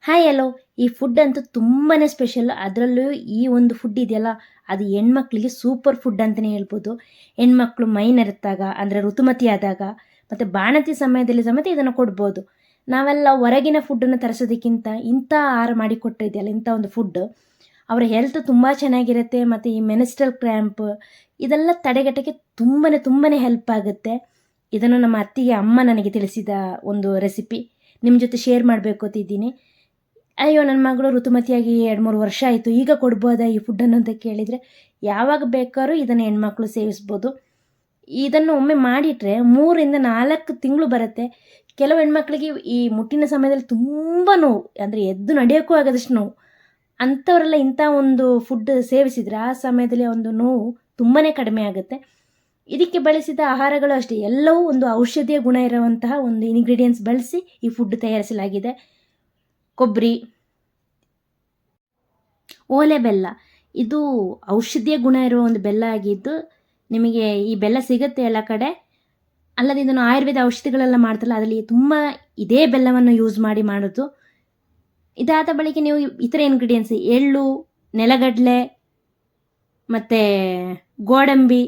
Hi hello. ಈ food ಅಂತೂ ತುಂಬಾ ಸ್ಪೆಷಲ್. ಅದರಲ್ಲೂ ಈ ಒಂದು ಫುಡ್ ಇದೆಯಲ್ಲ, ಅದು ಹೆಣ್ಮಕ್ಳಿಗೆ ಸೂಪರ್ ಫುಡ್ ಅಂತಲೇ ಹೇಳ್ಬೋದು. ಹೆಣ್ಮಕ್ಳು ಮೈ ನೆರೆತಾಗ, ಅಂದರೆ ಋತುಮತಿ ಆದಾಗ, ಮತ್ತು ಬಾಣಂತಿ ಸಮಯದಲ್ಲಿ ಸಮೇತ ಇದನ್ನು ಕೊಡ್ಬೋದು. ನಾವೆಲ್ಲ ಹೊರಗಿನ ಫುಡ್ಡನ್ನು ತರಿಸೋದಕ್ಕಿಂತ ಇಂಥ ಆಹಾರ ಮಾಡಿಕೊಟ್ಟಿದೆಯಲ್ಲ, ಇಂಥ ಒಂದು ಫುಡ್ ಅವರ ಹೆಲ್ತ್ ತುಂಬ ಚೆನ್ನಾಗಿರುತ್ತೆ. ಮತ್ತು ಈ ಮೆನಿಸ್ಟ್ರಲ್ ಕ್ರ್ಯಾಂಪ್ ಇದೆಲ್ಲ ತಡೆಗಟ್ಟಕ್ಕೆ ತುಂಬಾ ಹೆಲ್ಪ್ ಆಗುತ್ತೆ. ಇದನ್ನು ನಮ್ಮ ಅಮ್ಮ ನನಗೆ ತಿಳಿಸಿದ ಒಂದು ರೆಸಿಪಿ ನಿಮ್ಮ ಜೊತೆ ಶೇರ್ ಮಾಡಬೇಕು ಅಂತಿದ್ದೀನಿ. ಅಯ್ಯೋ, ನನ್ನ ಮಗಳು ಋತುಮತಿಯಾಗಿ 2-3 ವರ್ಷ ಆಯಿತು, ಈಗ ಕೊಡ್ಬೋದಾ ಈ ಫುಡ್ಡನ್ನು ಅಂತ ಕೇಳಿದರೆ, ಯಾವಾಗ ಬೇಕಾದ್ರೂ ಇದನ್ನು ಹೆಣ್ಮಕ್ಳು ಸೇವಿಸ್ಬೋದು. ಇದನ್ನು ಒಮ್ಮೆ ಮಾಡಿಟ್ರೆ 3-4 ತಿಂಗಳು ಬರುತ್ತೆ. ಕೆಲವು ಹೆಣ್ಮಕ್ಳಿಗೆ ಈ ಮುಟ್ಟಿನ ಸಮಯದಲ್ಲಿ ತುಂಬ ನೋವು, ಅಂದರೆ ಎದ್ದು ನಡೆಯೋಕ್ಕೂ ಆಗೋದಷ್ಟು ನೋವು. ಅಂಥವರೆಲ್ಲ ಇಂಥ ಒಂದು ಫುಡ್ ಸೇವಿಸಿದರೆ ಆ ಸಮಯದಲ್ಲಿ ಒಂದು ನೋವು ತುಂಬಾ ಕಡಿಮೆ ಆಗುತ್ತೆ. ಇದಕ್ಕೆ ಬಳಸಿದ ಆಹಾರಗಳು ಅಷ್ಟೇ, ಎಲ್ಲವೂ ಒಂದು ಔಷಧೀಯ ಗುಣ ಇರುವಂತಹ ಒಂದು ಇಂಗ್ರೀಡಿಯೆಂಟ್ಸ್ ಬಳಸಿ ಈ ಫುಡ್ ತಯಾರಿಸಲಾಗಿದೆ. ಕೊಬ್ಬರಿ, ಓಲೆ ಬೆಲ್ಲ, ಇದು ಔಷಧೀಯ ಗುಣ ಇರುವ ಒಂದು ಬೆಲ್ಲ ಆಗಿದ್ದು, ನಿಮಗೆ ಈ ಬೆಲ್ಲ ಸಿಗುತ್ತೆ ಎಲ್ಲ ಕಡೆ. ಅಲ್ಲದೆ ಇದನ್ನು ಆಯುರ್ವೇದ ಔಷಧಿಗಳೆಲ್ಲ ಮಾಡ್ತಲ್ಲ, ಅದರಲ್ಲಿ ತುಂಬ ಇದೇ ಬೆಲ್ಲವನ್ನು ಯೂಸ್ ಮಾಡಿ ಮಾಡೋದು. ಇದಾದ ಬಳಿಕ ನೀವು ಇತರ ಇಂಗ್ರೀಡಿಯೆಂಟ್ಸ್ ಎಳ್ಳು, ನೆಲಗಡಲೆ, ಮತ್ತು ಗೋಡಂಬಿ,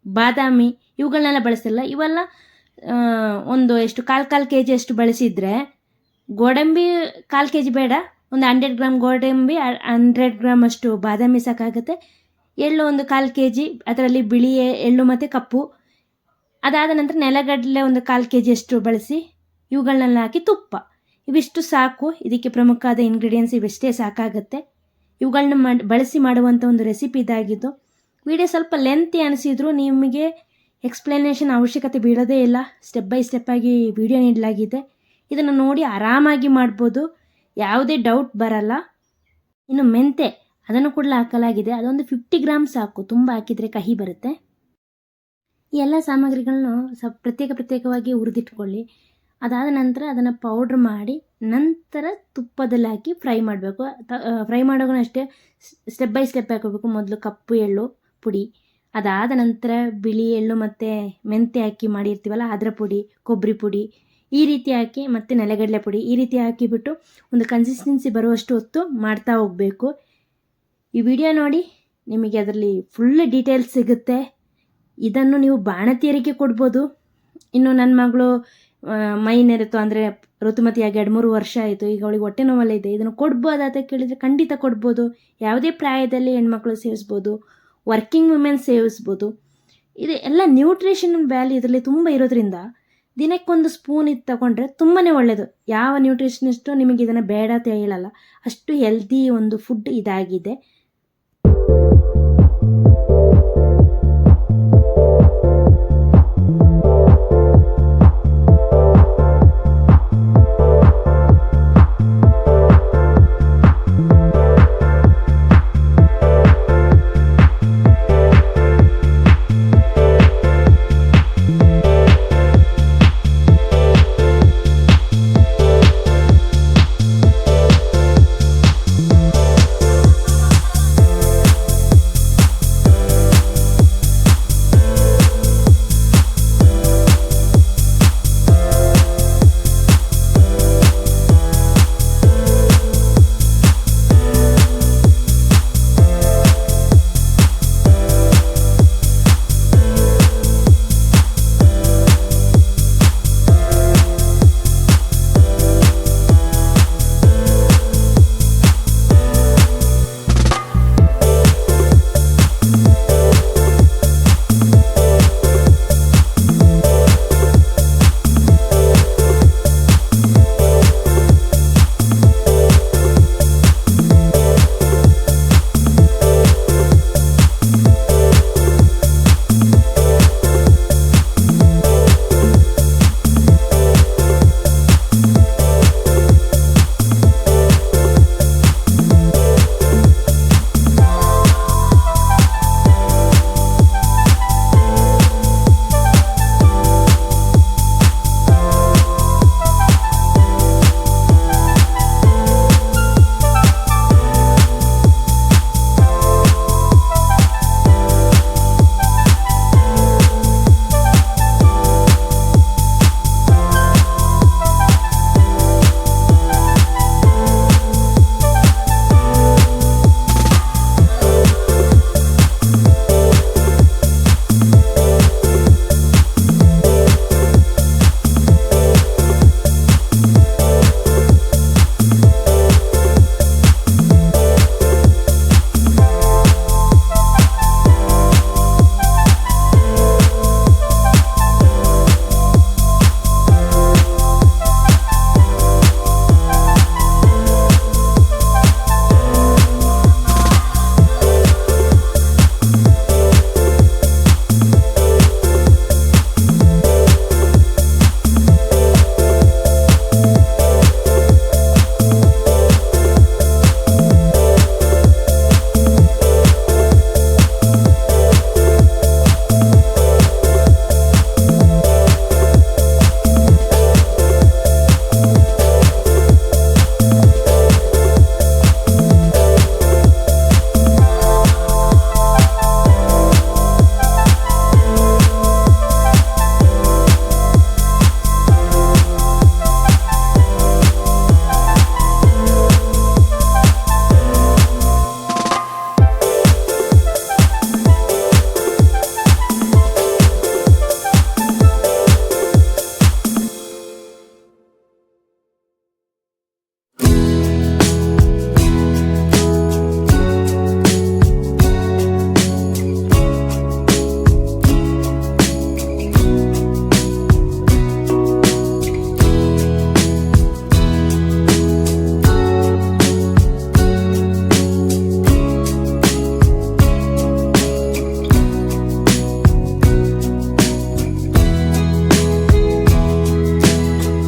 ಬಾದಾಮಿ ಇವುಗಳನ್ನೆಲ್ಲ ಬಳಸ್ತಿಲ್ಲ. ಇವೆಲ್ಲ ಒಂದು ಎಷ್ಟು 1/4 kg ಅಷ್ಟು ಬಳಸಿದರೆ, ಗೋಡಂಬಿ 1/4 kg ಬೇಡ, ಒಂದು 100 ಗ್ರಾಮ್ ಗೋಡಂಬಿ, 100 ಗ್ರಾಮ್ ಅಷ್ಟು ಬಾದಾಮಿ ಸಾಕಾಗುತ್ತೆ. ಎಳ್ಳು ಒಂದು 1/4 kg, ಅದರಲ್ಲಿ ಬಿಳಿ ಎಳ್ಳು ಮತ್ತು ಕಪ್ಪು. ಅದಾದ ನಂತರ ನೆಲಗಡಲೆ ಒಂದು 1/4 kg ಅಷ್ಟು ಬಳಸಿ, ಇವುಗಳನ್ನೆಲ್ಲ ಹಾಕಿ ತುಪ್ಪ, ಇವಿಷ್ಟು ಸಾಕು. ಇದಕ್ಕೆ ಪ್ರಮುಖವಾದ ಇಂಗ್ರೀಡಿಯೆಂಟ್ಸ್ ಇವಿಷ್ಟೇ ಸಾಕಾಗುತ್ತೆ. ಇವುಗಳನ್ನ ಬಳಸಿ ಮಾಡುವಂಥ ಒಂದು ರೆಸಿಪಿ ಇದಾಗಿದ್ದು. ವಿಡಿಯೋ ಸ್ವಲ್ಪ ಲೆಂತಿ ಅನಿಸಿದ್ರು ನಿಮಗೆ ಎಕ್ಸ್ಪ್ಲನೇಷನ್ ಅವಶ್ಯಕತೆ ಬೀಳೋದೇ ಇಲ್ಲ, ಸ್ಟೆಪ್ ಬೈ ಸ್ಟೆಪ್ ಆಗಿ ವಿಡಿಯೋ ನೀಡಲಾಗಿದೆ. ಇದನ್ನು ನೋಡಿ ಆರಾಮಾಗಿ ಮಾಡ್ಬೋದು, ಯಾವುದೇ ಡೌಟ್ ಬರಲ್ಲ. ಇನ್ನು ಮೆಂತೆ, ಅದನ್ನು ಕೂಡ ಹಾಕಲಾಗಿದೆ. ಅದೊಂದು 50 ಗ್ರಾಮ್ ಸಾಕು, ತುಂಬ ಹಾಕಿದರೆ ಕಹಿ ಬರುತ್ತೆ. ಈ ಎಲ್ಲ ಸಾಮಗ್ರಿಗಳನ್ನು ಪ್ರತ್ಯೇಕವಾಗಿ ಹುರಿದಿಟ್ಕೊಳ್ಳಿ. ಅದಾದ ನಂತರ ಅದನ್ನು ಪೌಡ್ರ್ ಮಾಡಿ, ನಂತರ ತುಪ್ಪದಲ್ಲಿ ಹಾಕಿ ಫ್ರೈ ಮಾಡಬೇಕು. ಫ್ರೈ ಮಾಡೋಣ ಅಷ್ಟೇ, ಸ್ಟೆಪ್ ಬೈ ಸ್ಟೆಪ್ ಹಾಕೋಬೇಕು. ಮೊದಲು ಕಪ್ಪು ಎಳ್ಳು ಪುಡಿ, ಅದಾದ ನಂತರ ಬಿಳಿ ಎಳ್ಳು ಮತ್ತು ಮೆಂತೆ ಹಾಕಿ ಮಾಡಿರ್ತೀವಲ್ಲ ಅದರ ಪುಡಿ, ಕೊಬ್ಬರಿ ಪುಡಿ ಈ ರೀತಿ ಹಾಕಿ, ಮತ್ತು ನೆಲಗಡಲೆ ಪುಡಿ ಈ ರೀತಿ ಹಾಕಿಬಿಟ್ಟು ಒಂದು ಕನ್ಸಿಸ್ಟೆನ್ಸಿ ಬರುವಷ್ಟು ಹೊತ್ತು ಮಾಡ್ತಾ ಹೋಗಬೇಕು. ಈ ವಿಡಿಯೋ ನೋಡಿ, ನಿಮಗೆ ಅದರಲ್ಲಿ ಫುಲ್ ಡೀಟೇಲ್ಸ್ ಸಿಗುತ್ತೆ. ಇದನ್ನು ನೀವು ಬಾಣತಿಯರಿಗೆ ಕೊಡ್ಬೋದು. ಇನ್ನು ನನ್ನ ಮಗಳು ಮೈ ನೆರೆತು, ಅಂದರೆ ಋತುಮತಿಯಾಗಿ 2-3 ವರ್ಷ ಆಯಿತು, ಈಗ ಅವಳಿಗೆ ಹೊಟ್ಟೆ ನೋವಲ್ಲ ಇದೆ, ಇದನ್ನು ಕೊಡ್ಬೋದು ಅಂತ ಕೇಳಿದರೆ ಖಂಡಿತ ಕೊಡ್ಬೋದು. ಯಾವುದೇ ಪ್ರಾಯದಲ್ಲಿ ಹೆಣ್ಮಕ್ಳು ಸೇವಿಸ್ಬೋದು, ವರ್ಕಿಂಗ್ ವುಮೆನ್ ಸೇವಿಸ್ಬೋದು. ಇದು ಎಲ್ಲ ನ್ಯೂಟ್ರಿಷನ್ ವ್ಯಾಲ್ಯೂ ಇದರಲ್ಲಿ ತುಂಬ ಇರೋದ್ರಿಂದ ದಿನಕ್ಕೊಂದು ಸ್ಪೂನ್ ಇದು ತಗೊಂಡ್ರೆ ತುಂಬಾ ಒಳ್ಳೆಯದು. ಯಾವ ನ್ಯೂಟ್ರಿಷನಿಸ್ಟು ನಿಮಗೆ ಇದನ್ನು ಬೇಡ ಅಂತ ಹೇಳಲ್ಲ, ಅಷ್ಟು ಹೆಲ್ದಿ ಒಂದು ಫುಡ್ ಇದಾಗಿದೆ.